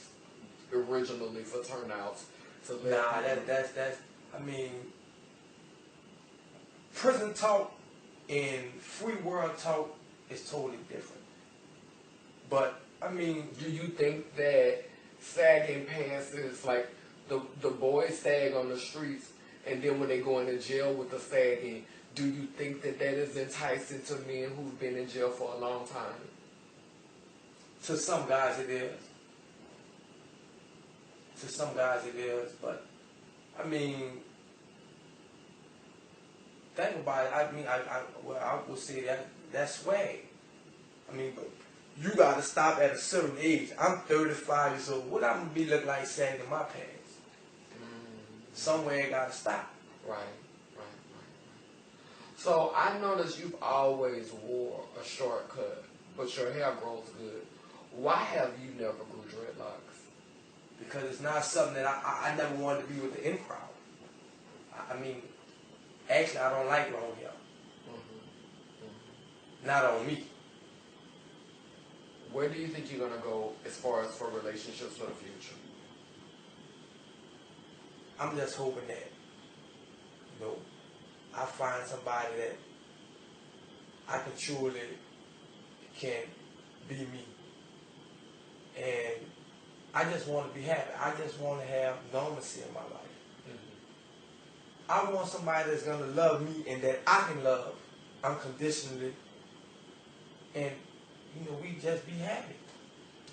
originally for turnouts. So that's I mean, prison talk and free world talk is totally different. But I mean, do you think that sagging pants is like the boys sag on the streets, and then when they go into jail with the sagging, do you think that is enticing to men who've been in jail for a long time? To some guys it is. To some guys it is, but I mean, think about it. I mean, I would say that's swag. I mean, but you gotta stop at a certain age. I'm 35 years old. What I'm gonna be look like sagging my pants? Somewhere it gotta stop. Right. So I noticed you've always wore a shortcut, but your hair grows good. Why have you never grew dreadlocks? Because it's not something that I never wanted to be with the in crowd. I mean, actually, I don't like long hair. Not on me. Where do you think you're going to go as far as for relationships for the future? I'm just hoping that, you know, I find somebody that I can truly can be me. And I just want to be happy. I just want to have normalcy in my life. I want somebody that's going to love me and that I can love unconditionally. And, you know, we just be happy.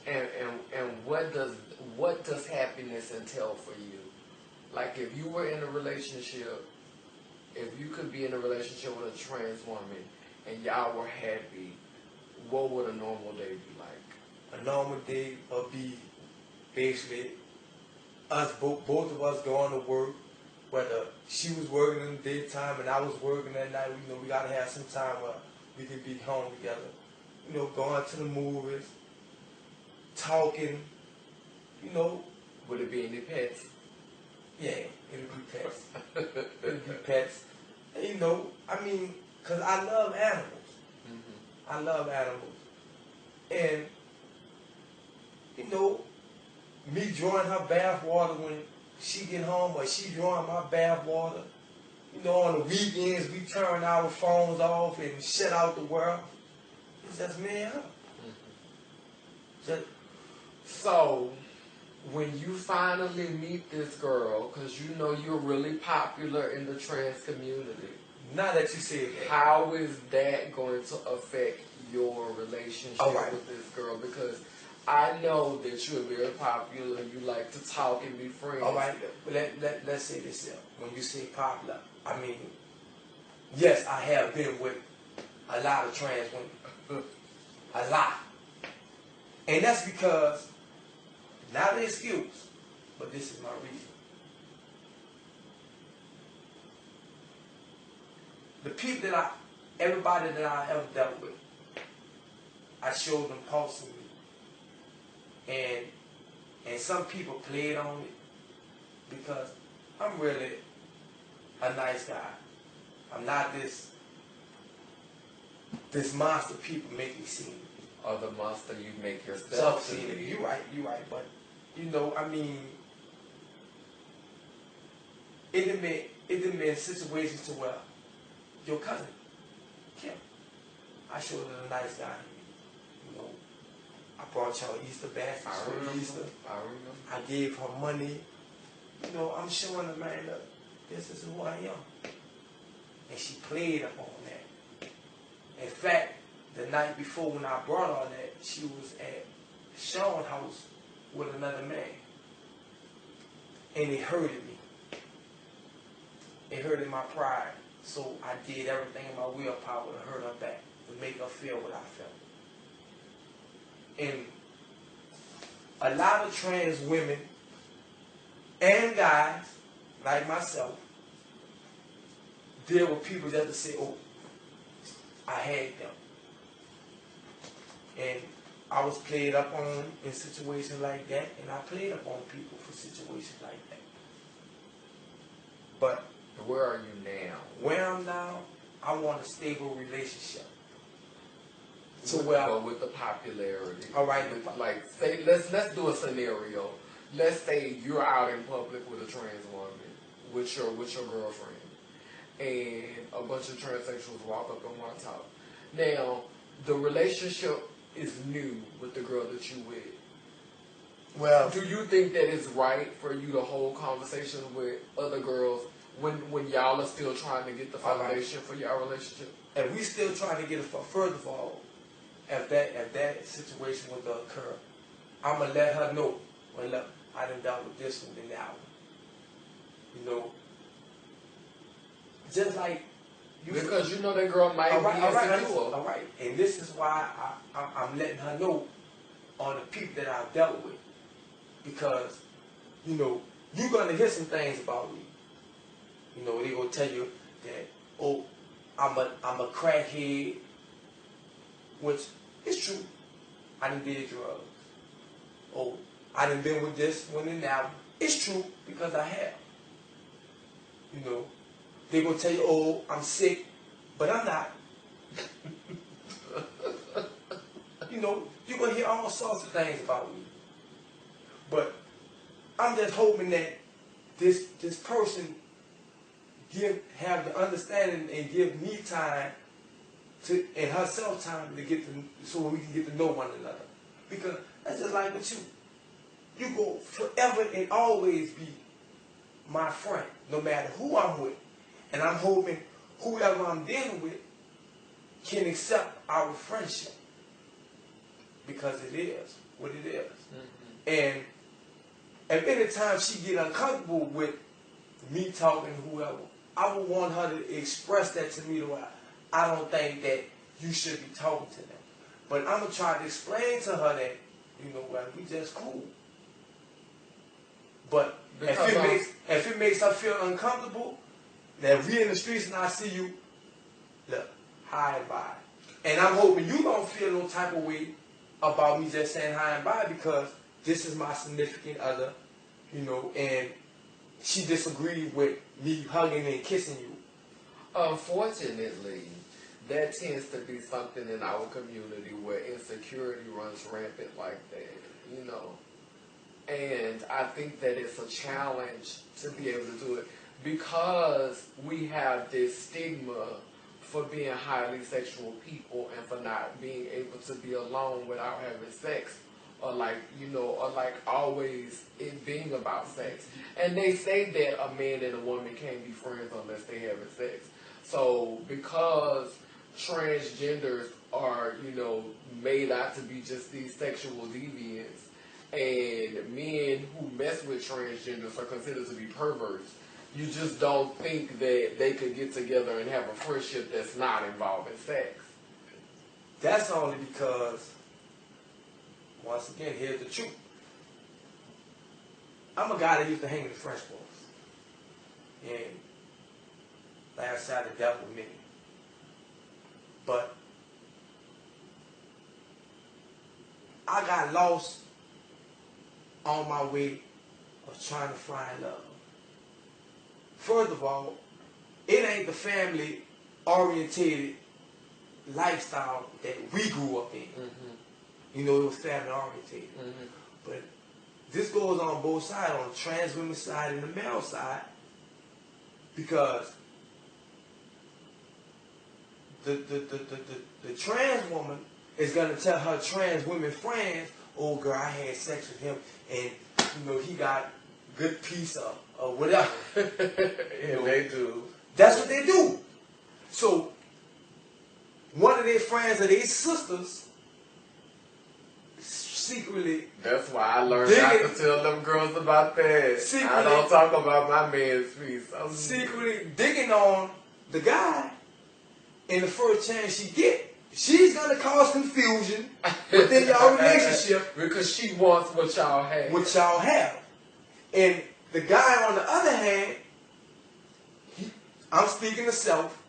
And what does happiness entail for you? Like if you were in a relationship, if you could be in a relationship with a trans woman and y'all were happy, what would a normal day be like? A normal day would be basically us both of us going to work, whether she was working in the daytime and I was working at night. You know, we gotta have some time where we can be home together. You know, going to the movies, talking. You know, would it be any pets? Yeah, it'll be pets. It'll be pets. And, you know, I mean, cause I love animals. I love animals, and you know, me drawing her bath water when she get home, or she drawing my bath water. You know, on the weekends we turn our phones off and shut out the world. It's just me and her. So, when you finally meet this girl, because you know you're really popular in the trans community. Now that you say that, how is that going to affect your relationship with this girl? Because I know that you're very popular, you like to talk and be friends. All right, let's say this here. When you say popular, I mean, yes, I have been with a lot of trans women. A lot. And that's because, not an excuse, but this is my reason. The people everybody that I ever dealt with, I showed them parts of me. And some people played on it because I'm really a nice guy. I'm not this monster people make me seem. Or the monster you make yourself to be. You right. But you know, I mean, it done been situations to where your cousin, Kim, I showed her a nice guy. You know, I brought y'all Easter baskets for Easter. I remember. I gave her money. You know, I'm showing her, man, look, this is who I am. And she played up on that. In fact, the night before when I brought her that, she was at Sean's house with another man. And it hurted me. It hurted my pride. So I did everything in my willpower to hurt her back, to make her feel what I felt. And a lot of trans women and guys, like myself, deal with people just to say, oh, I had them. And I was played up on in situations like that, and I played up on people for situations like that. But where are you now? Where I'm now, I want a stable relationship. But with the popularity. All right. Like, say, let's do a scenario. Let's say you're out in public with a trans woman, with your girlfriend, and a bunch of transsexuals walk up and want to talk. Now, the relationship is new with the girl that you with. Well, do you think that it's right for you to hold conversations with other girls when y'all are still trying to get the foundation for your relationship? And we still trying to get it further of all. If that situation was to occur, I'm gonna let her know. Well, look, I done dealt with this one and that one. You know, just like you. Because you know that girl might be insecure. All right, and this is why I'm letting her know on the people that I've dealt with, because you know you're gonna hear some things about me. You know, they gonna tell you that, oh, I'm a crackhead, which is true. I done did drugs. Oh, I done been with this one and that one. It's true because I have. You know, they gonna tell you, oh, I'm sick, but I'm not. You know, you're gonna hear all sorts of things about me. But I'm just hoping that this person have the understanding and give me time and herself time to so we can get to know one another. Because that's just like with you. You go forever and always be my friend, no matter who I'm with. And I'm hoping whoever I'm dealing with can accept our friendship. Because it is what it is. Mm-hmm. And if any time she get uncomfortable with me talking to whoever, I would want her to express that to me the way I don't think that you should be talking to them. But I'm going to try to explain to her that, you know what, we just cool. But if it makes her feel uncomfortable, that we in the streets and I see you, look, hi and bye. And I'm hoping you don't feel no type of way about me just saying hi and bye, because this is my significant other, you know, and she disagreed with me hugging and kissing you. Unfortunately, that tends to be something in our community where insecurity runs rampant like that, you know. And I think that it's a challenge to be able to do it because we have this stigma for being highly sexual people and for not being able to be alone without having sex, or like, you know, or like always it being about sex. And they say that a man and a woman can't be friends unless they having sex. So because transgenders are, you know, made out to be just these sexual deviants, and men who mess with transgenders are considered to be perverts, you just don't think that they could get together and have a friendship that's not involving sex. That's only because, once again, here's the truth. I'm a guy that used to hang with the French boys. And like I said, I dealt with many. But I got lost on my way of trying to find love. First of all, it ain't the family orientated lifestyle that we grew up in. You know, it was family orientated. But this goes on both sides, on the trans women's side and the male side, because the trans woman is gonna tell her trans women friends, "Oh girl, I had sex with him, and you know he got good piece of whatever." And they do. That's what they do. So one of their friends or their sisters secretly. That's why I learned not to tell them girls about that. Secretly, I don't talk about my man's piece. Secretly digging on the guy, and the first chance she get, she's gonna cause confusion within y'all relationship because she wants what y'all have. What y'all have, and the guy on the other hand, I'm speaking to self,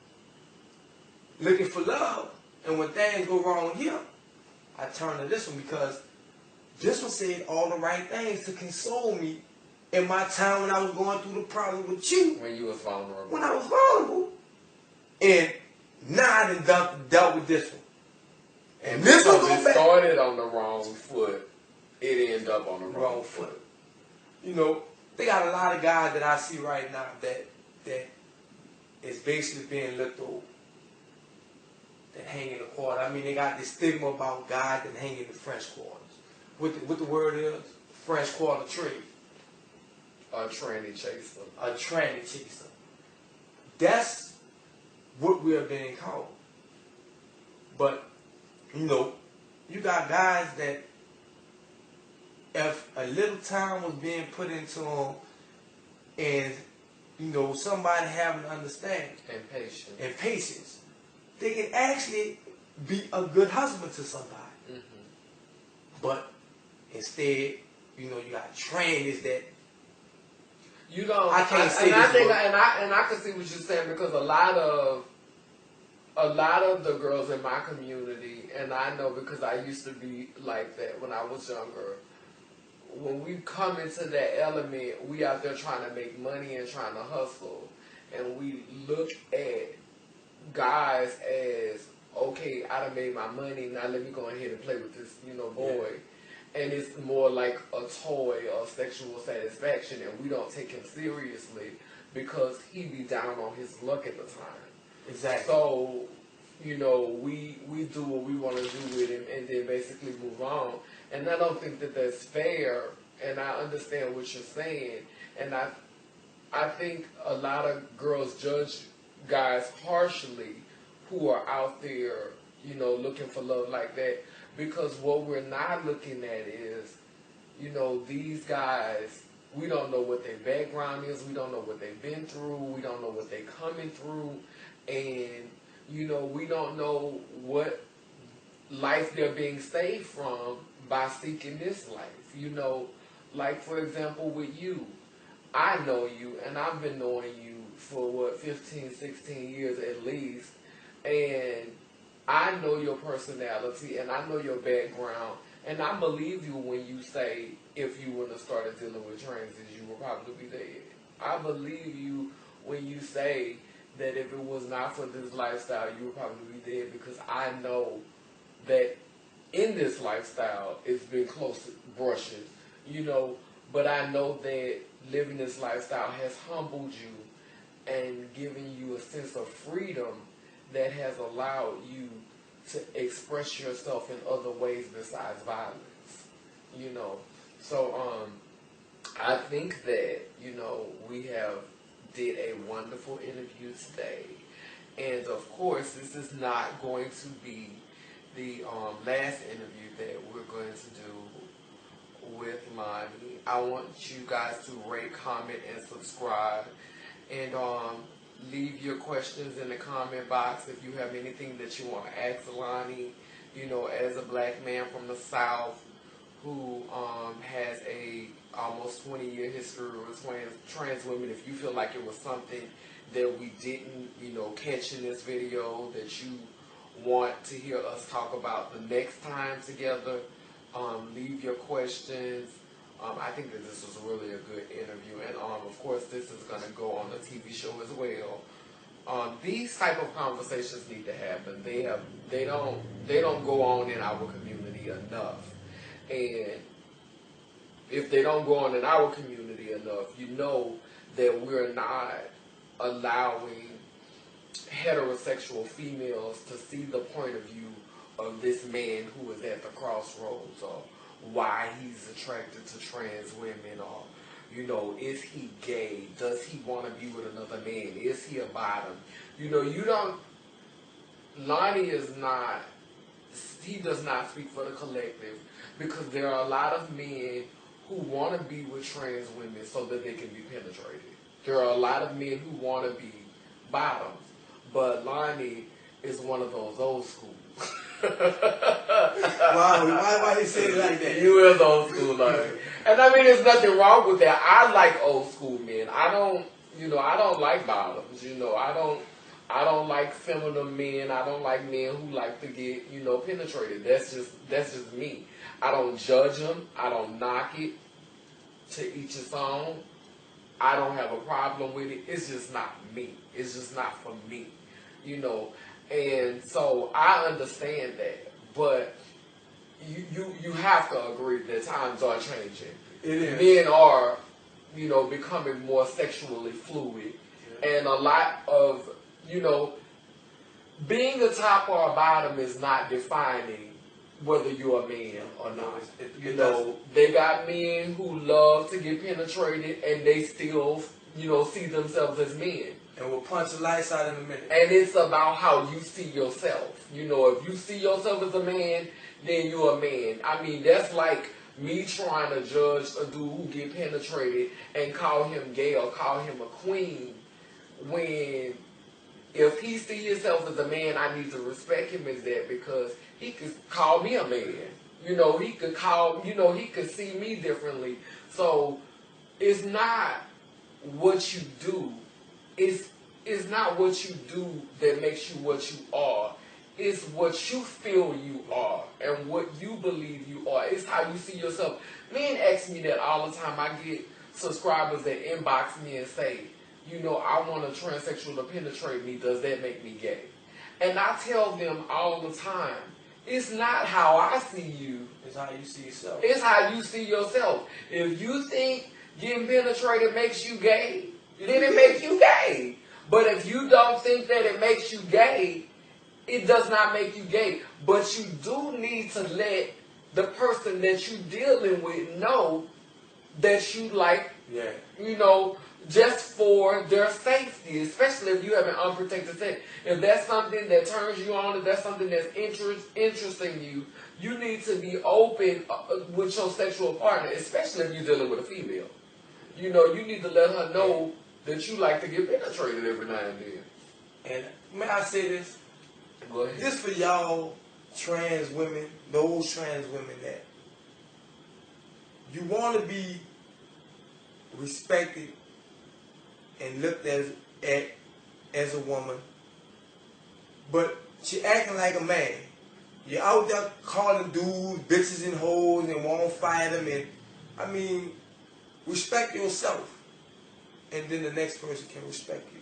looking for love, and when things go wrong with him, I turn to this one because this one said all the right things to console me in my time when I was going through the problem with you. When you was vulnerable. When I was vulnerable. And now I done dealt with this one. And this one goes back. Started on the wrong foot. It ended up on the wrong foot. You know, they got a lot of guys that I see right now that is basically being looked over. That hang in the quarter. I mean, they got this stigma about guys that hang in the French quarters. What the word is? French Quarter trade. A tranny chaser. A tranny chaser. That's what we are being called. But, you know, you got guys that if a little time was being put into them and, you know, somebody having understanding and patience, they can actually be a good husband to somebody. But instead, you know, you got trannies that you don't. I can't say and I this think, word. and I can see what you're saying because a lot of the girls in my community, and I know because I used to be like that when I was younger. When we come into that element, we out there trying to make money and trying to hustle, and we look at guys as, okay, I done made my money, now let me go ahead and play with this, you know, boy. Yeah. And it's more like a toy of sexual satisfaction, and we don't take him seriously because he be down on his luck at the time. Exactly. So, you know, we do what we want to do with him and then basically move on. And I don't think that that's fair, and I understand what you're saying. And I think a lot of girls judge guys harshly who are out there, you know, looking for love like that, because what we're not looking at is, you know, these guys, we don't know what their background is, we don't know what they've been through, we don't know what they're coming through, and, you know, we don't know what life they're being saved from by seeking this life. You know, like, for example, with you, I know you, and I've been knowing you for, 15, 16 years at least, and I know your personality, and I know your background, and I believe you when you say if you wouldn't have started dealing with transies, you would probably be dead. I believe you when you say that if it was not for this lifestyle, you would probably be dead, because I know that in this lifestyle, it's been close brushes, you know, but I know that living this lifestyle has humbled you and given you a sense of freedom that has allowed you to express yourself in other ways besides violence, you know. So, I think that, you know, we have did a wonderful interview today. And of course, this is not going to be the last interview that we're going to do with Lonny. I want you guys to rate, comment, and subscribe. And leave your questions in the comment box if you have anything that you want to ask Lonny. You know, as a black man from the South who has a almost 20-year history with trans women, if you feel like it was something that we didn't, you know, catch in this video that you want to hear us talk about the next time together, leave your questions. I think that this was really a good interview, and of course this is going to go on the TV show as well. These type of conversations need to happen. They don't go on in our community enough, and if they don't go on in our community enough, you know that we're not allowing heterosexual females to see the point of view of this man who is at the crossroads, or why he's attracted to trans women, or is he gay? Does he want to be with another man? Is he a bottom? You don't. Lonny is not. He does not speak for the collective, because there are a lot of men who want to be with trans women so that they can be penetrated. There are a lot of men who want to be bottoms, but Lonny is one of those old school. Why you say it like that? You is old school, Lonny. And I mean, there's nothing wrong with that. I like old school men. I don't like bottoms. I don't like feminine men. I don't like men who like to get, penetrated. That's just me. I don't judge them. I don't knock it. To each his own. I don't have a problem with it. It's just not me. It's just not for me. And so I understand that. But you have to agree that times are changing. It is. Men are, becoming more sexually fluid. Yeah. And a lot of, being a top or a bottom is not defining whether you're a man or not. They got men who love to get penetrated and they still, see themselves as men. And we'll punch the lights out in a minute. And it's about how you see yourself. If you see yourself as a man, then you're a man. I mean, that's like me trying to judge a dude who get penetrated and call him gay or call him a queen, when if he see himself as a man, I need to respect him as that, because he could call me a man. He could he could see me differently. So it's not what you do. It's not what you do that makes you what you are. It's what you feel you are and what you believe you are. It's how you see yourself. Men ask me that all the time. I get subscribers that inbox me and say, I want a transsexual to penetrate me. Does that make me gay? And I tell them all the time, it's not how I see you. It's how you see yourself. It's how you see yourself. If you think getting penetrated makes you gay, then it makes you gay. But if you don't think that it makes you gay, it does not make you gay. But you do need to let the person that you're dealing with know that you like, just for their safety, especially if you have an unprotected sex. If that's something that turns you on, if that's something that's interesting you, you need to be open with your sexual partner, especially if you're dealing with a female. You need to let her know that you like to get penetrated every now and then. And may I say this? Go ahead. This for y'all trans women, those trans women that you want to be respected and looked at as a woman, but she acting like a man. You're out there calling dudes bitches and hoes and won't fight them, and I mean, respect yourself, and then the next person can respect you.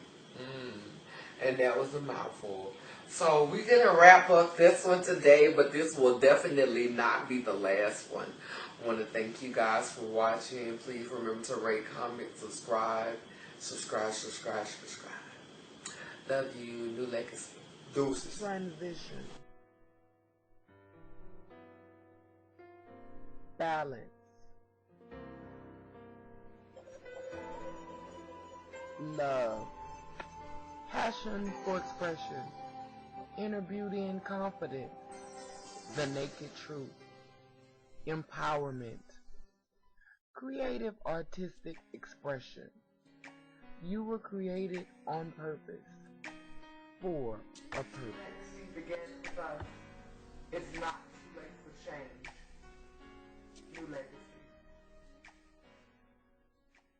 And that was a mouthful. So we're going to wrap up this one today, but this will definitely not be the last one. I want to thank you guys for watching. Please remember to rate, comment, subscribe. Subscribe. Love you. New legacy. Deuces. Transition. Balance. Love. Passion for expression. Inner beauty and confidence. The naked truth. Empowerment. Creative artistic expression. You were created on purpose. For a purpose. Begin with us. It's not too late for change. New legacy.